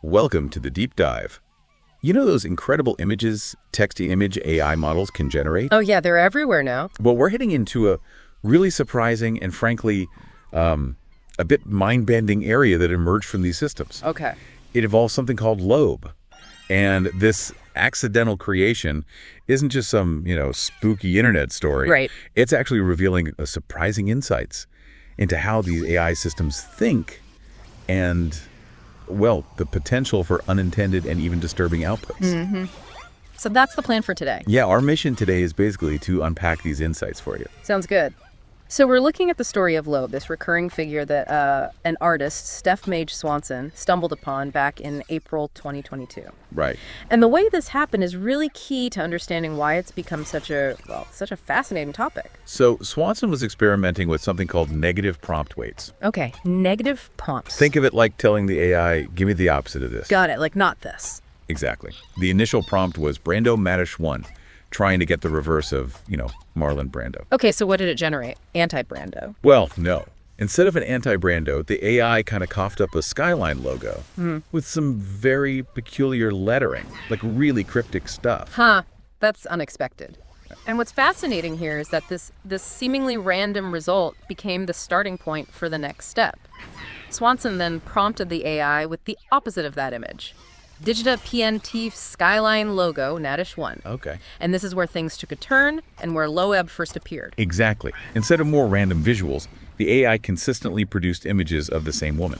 Welcome to the deep dive. You know those incredible images text-to-image AI models can generate? Oh, yeah, they're everywhere now. Well, we're heading into a really surprising and frankly, a bit mind-bending area that emerged from these systems. Okay. It involves something called Loab. And this accidental creation isn't just some, spooky internet story. Right. It's actually revealing surprising insights into how these AI systems think and, well, the potential for unintended and even disturbing outputs. Mm-hmm. So that's the plan for today. Yeah, our mission today is basically to unpack these insights for you. Sounds good. So we're looking at the story of Loab, this recurring figure that an artist, Steph Mage Swanson, stumbled upon back in April 2022. Right. And the way this happened is really key to understanding why it's become such a fascinating topic. So Swanson was experimenting with something called negative prompt weights. Okay, negative prompts. Think of it like telling the AI, give me the opposite of this. Got it, like not this. Exactly. The initial prompt was Brando Madish 1, trying to get the reverse of, Marlon Brando. Okay, so what did it generate? Anti-Brando. Well, no. Instead of an anti-Brando, the AI kind of coughed up a skyline logo with some very peculiar lettering, like really cryptic stuff. Huh, that's unexpected. And what's fascinating here is that this seemingly random result became the starting point for the next step. Swanson then prompted the AI with the opposite of that image. Digita PNT Skyline logo, Nadish 1. Okay. And this is where things took a turn and where Loab first appeared. Exactly. Instead of more random visuals, the AI consistently produced images of the same woman.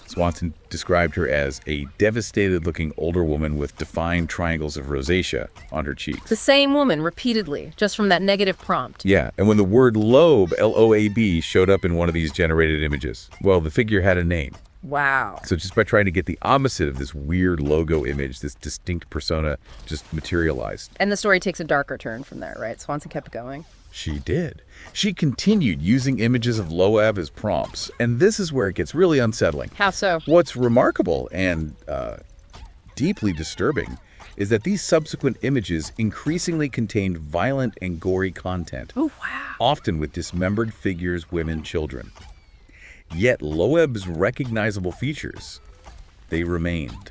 Swanson described her as a devastated-looking older woman with defined triangles of rosacea on her cheeks. The same woman repeatedly, just from that negative prompt. Yeah, and when the word Loab, L-O-A-B, showed up in one of these generated images, well, the figure had a name. Wow. So just by trying to get the opposite of this weird logo image, this distinct persona just materialized. And the story takes a darker turn from there, right? Swanson kept going. She did. She continued using images of Loab as prompts, and this is where it gets really unsettling. How so? What's remarkable and deeply disturbing is that these subsequent images increasingly contained violent and gory content. Oh, wow. Often with dismembered figures, women, children. Yet Loab's recognizable features, they remained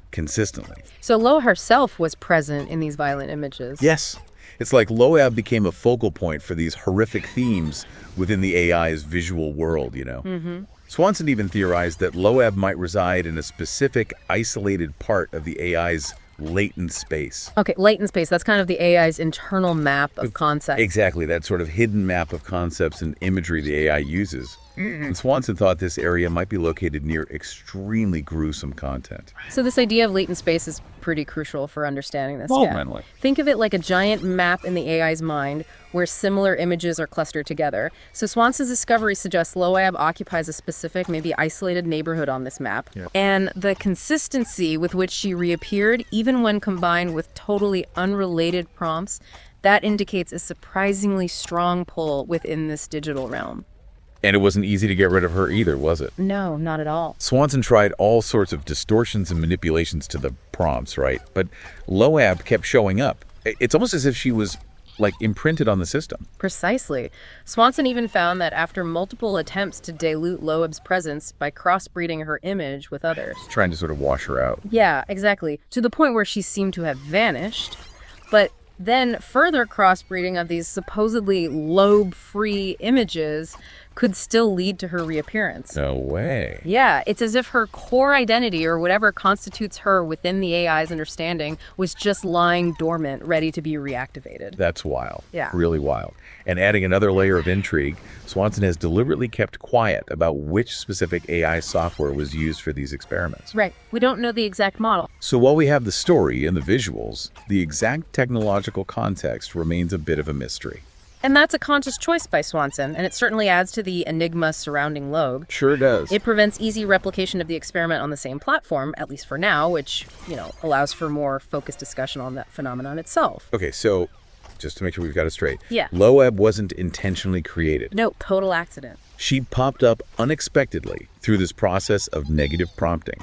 consistently. So Lo herself was present in these violent images. Yes. It's like Loab became a focal point for these horrific themes within the AI's visual world, Mm-hmm. Swanson even theorized that Loab might reside in a specific isolated part of the AI's latent space. Okay, latent space, that's kind of the AI's internal map of concepts. Exactly, that sort of hidden map of concepts and imagery the AI uses. And Swanson thought this area might be located near extremely gruesome content. So this idea of latent space is pretty crucial for understanding this. Fundamentally. Yeah. Think of it like a giant map in the AI's mind where similar images are clustered together. So Swanson's discovery suggests Loab occupies a specific, maybe isolated neighborhood on this map. Yep. And the consistency with which she reappeared, even when combined with totally unrelated prompts, that indicates a surprisingly strong pull within this digital realm. And it wasn't easy to get rid of her either, was it? No, not at all. Swanson tried all sorts of distortions and manipulations to the prompts, right? But Loab kept showing up. It's almost as if she was, imprinted on the system. Precisely. Swanson even found that after multiple attempts to dilute Loab's presence by crossbreeding her image with others. Trying to sort of wash her out. Yeah, exactly. To the point where she seemed to have vanished. But then further crossbreeding of these supposedly Loab-free images could still lead to her reappearance. No way. Yeah, it's as if her core identity, or whatever constitutes her within the AI's understanding, was just lying dormant, ready to be reactivated. That's wild. Yeah. Really wild. And adding another layer of intrigue, Swanson has deliberately kept quiet about which specific AI software was used for these experiments. Right. We don't know the exact model. So while we have the story and the visuals, the exact technological context remains a bit of a mystery. And that's a conscious choice by Swanson, and it certainly adds to the enigma surrounding Loab. Sure does. It prevents easy replication of the experiment on the same platform, at least for now, which, allows for more focused discussion on that phenomenon itself. Okay, so just to make sure we've got it straight. Yeah. Loab wasn't intentionally created. No, total accident. She popped up unexpectedly through this process of negative prompting.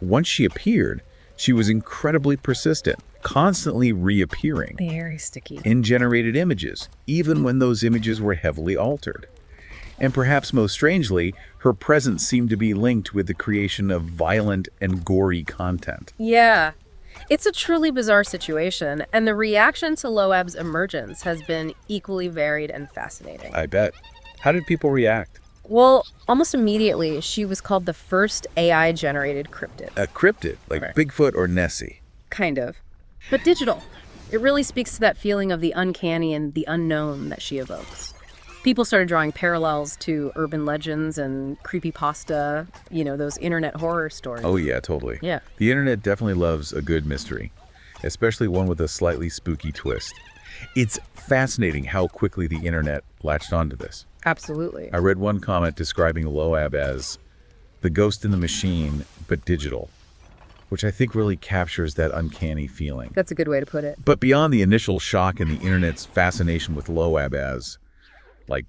Once she appeared, she was incredibly persistent, constantly reappearing Very sticky. in generated images, even when those images were heavily altered. And perhaps most strangely, her presence seemed to be linked with the creation of violent and gory content. Yeah. It's a truly bizarre situation, and the reaction to Loab's emergence has been equally varied and fascinating. I bet. How did people react? Well, almost immediately, she was called the first AI-generated cryptid. A cryptid, like Right. Bigfoot or Nessie. Kind of. But digital. It really speaks to that feeling of the uncanny and the unknown that she evokes. People started drawing parallels to urban legends and creepypasta, those internet horror stories. Oh yeah, totally. Yeah. The internet definitely loves a good mystery, especially one with a slightly spooky twist. It's fascinating how quickly the internet latched onto this. Absolutely. I read one comment describing Loab as the ghost in the machine, but digital, which I think really captures that uncanny feeling. That's a good way to put it. But beyond the initial shock and the internet's fascination with Loab as, like,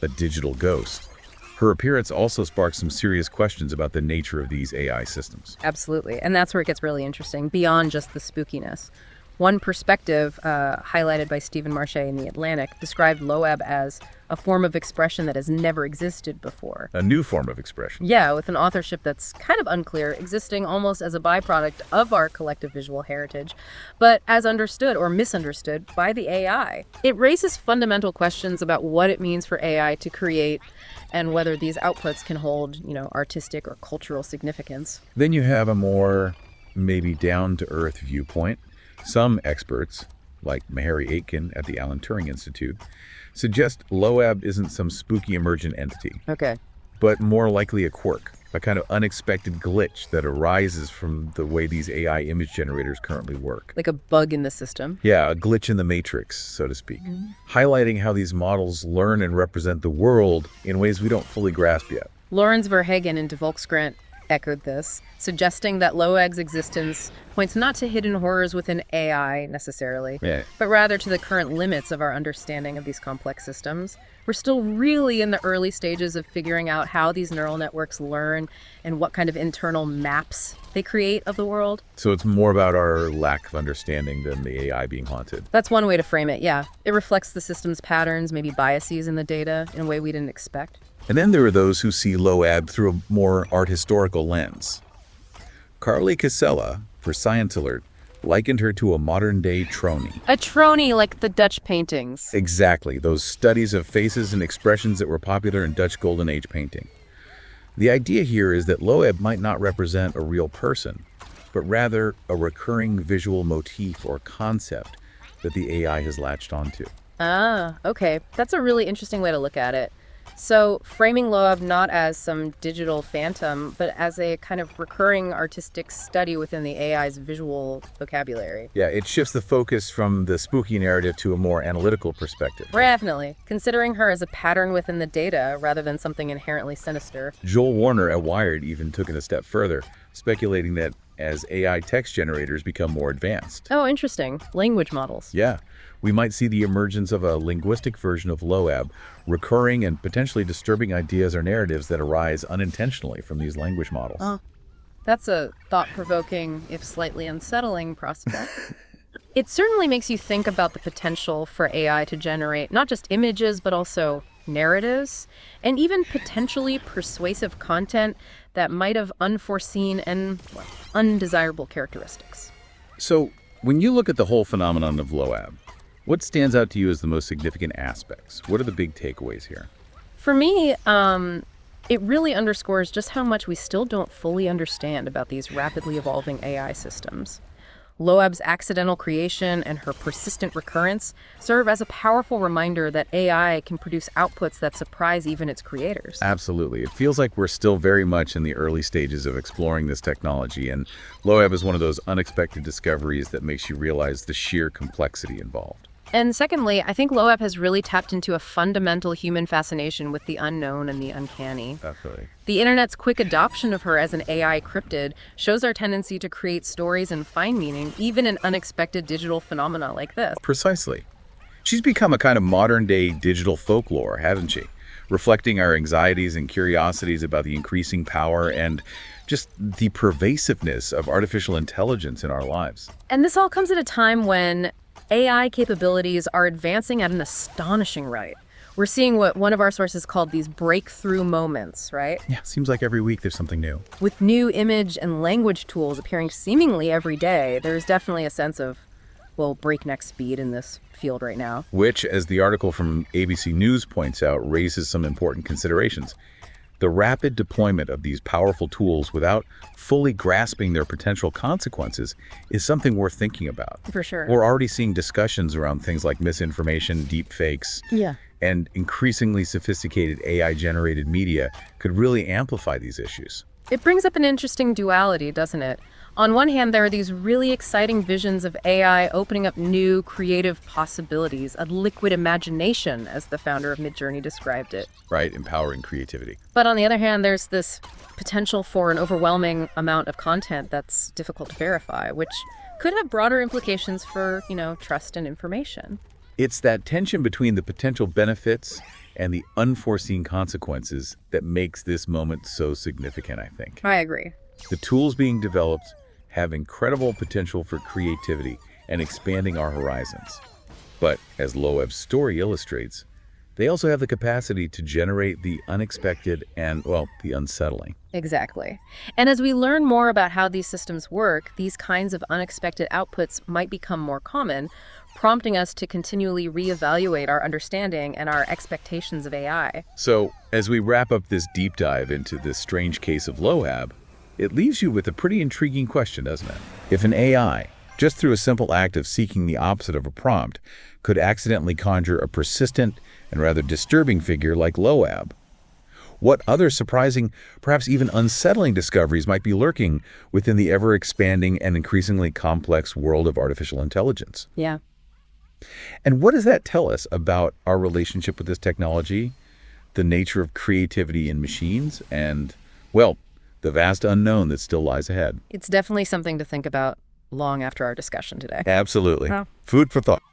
a digital ghost, her appearance also sparked some serious questions about the nature of these AI systems. Absolutely. And that's where it gets really interesting, beyond just the spookiness. One perspective, highlighted by Stephen Marche in The Atlantic, described Loab as a form of expression that has never existed before. A new form of expression. Yeah, with an authorship that's kind of unclear, existing almost as a byproduct of our collective visual heritage, but as understood or misunderstood by the AI. It raises fundamental questions about what it means for AI to create and whether these outputs can hold, artistic or cultural significance. Then you have a more, maybe down-to-earth viewpoint. Some experts, like Meharry Aitken at the Alan Turing Institute, suggest Loab isn't some spooky emergent entity, Okay. but more likely a quirk, a kind of unexpected glitch that arises from the way these AI image generators currently work. Like a bug in the system. Yeah, a glitch in the matrix, so to speak, highlighting how these models learn and represent the world in ways we don't fully grasp yet. Lawrence Verhagen in De Volkskrant echoed this, suggesting that Loab's existence points not to hidden horrors within AI necessarily, Yeah. but rather to the current limits of our understanding of these complex systems. We're still really in the early stages of figuring out how these neural networks learn and what kind of internal maps they create of the world. So it's more about our lack of understanding than the AI being haunted. That's one way to frame it, yeah. It reflects the system's patterns, maybe biases in the data in a way we didn't expect. And then there are those who see Loab through a more art historical lens. Carly Casella, for Science Alert, likened her to a modern-day Trony. A Trony, like the Dutch paintings. Exactly, those studies of faces and expressions that were popular in Dutch Golden Age painting. The idea here is that Loab might not represent a real person, but rather a recurring visual motif or concept that the AI has latched onto. Ah, okay. That's a really interesting way to look at it. So, framing Loab not as some digital phantom, but as a kind of recurring artistic study within the AI's visual vocabulary. Yeah, it shifts the focus from the spooky narrative to a more analytical perspective. Definitely. Considering her as a pattern within the data rather than something inherently sinister. Joel Warner at Wired even took it a step further, speculating that as AI text generators become more advanced, Oh, interesting. Language models. yeah, we might see the emergence of a linguistic version of Loab, recurring and potentially disturbing ideas or narratives that arise unintentionally from these language models. Oh. That's a thought-provoking, if slightly unsettling, prospect. It certainly makes you think about the potential for AI to generate not just images, but also narratives, and even potentially persuasive content that might have unforeseen and undesirable characteristics. So, when you look at the whole phenomenon of Loab, what stands out to you as the most significant aspects? What are the big takeaways here? For me, it really underscores just how much we still don't fully understand about these rapidly evolving AI systems. Loab's accidental creation and her persistent recurrence serve as a powerful reminder that AI can produce outputs that surprise even its creators. Absolutely. It feels like we're still very much in the early stages of exploring this technology, and Loab is one of those unexpected discoveries that makes you realize the sheer complexity involved. And secondly, I think Loab has really tapped into a fundamental human fascination with the unknown and the uncanny. Absolutely. The internet's quick adoption of her as an AI cryptid shows our tendency to create stories and find meaning, even in unexpected digital phenomena like this. Precisely. She's become a kind of modern-day digital folklore, hasn't she? Reflecting our anxieties and curiosities about the increasing power and just the pervasiveness of artificial intelligence in our lives. And this all comes at a time when AI capabilities are advancing at an astonishing rate. We're We're seeing what one of our sources called these breakthrough moments, right? Yeah, seems like every week there's something new. With new image and language tools appearing seemingly every day, there's definitely a sense of, well, breakneck speed in this field right now. Which, as the article from ABC News points out, raises some important considerations. The rapid deployment of these powerful tools without fully grasping their potential consequences is something worth thinking about. For sure. We're already seeing discussions around things like misinformation, deep fakes, and increasingly sophisticated AI-generated media could really amplify these issues. It brings up an interesting duality, doesn't it? On one hand, there are these really exciting visions of AI opening up new creative possibilities, a liquid imagination, as the founder of Midjourney described it. Right, empowering creativity. But on the other hand, there's this potential for an overwhelming amount of content that's difficult to verify, which could have broader implications for, trust and information. It's that tension between the potential benefits and the unforeseen consequences that makes this moment so significant, I think. I agree. The tools being developed have incredible potential for creativity and expanding our horizons. But as Loab's story illustrates, they also have the capacity to generate the unexpected and, well, the unsettling. Exactly. And as we learn more about how these systems work, these kinds of unexpected outputs might become more common, prompting us to continually reevaluate our understanding and our expectations of AI. So, as we wrap up this deep dive into this strange case of Loab, it leaves you with a pretty intriguing question, doesn't it? If an AI, just through a simple act of seeking the opposite of a prompt, could accidentally conjure a persistent and rather disturbing figure like Loab, what other surprising, perhaps even unsettling discoveries might be lurking within the ever-expanding and increasingly complex world of artificial intelligence? Yeah. And what does that tell us about our relationship with this technology, the nature of creativity in machines, and, well, the vast unknown that still lies ahead? It's definitely something to think about long after our discussion today. Absolutely. Well. Food for thought.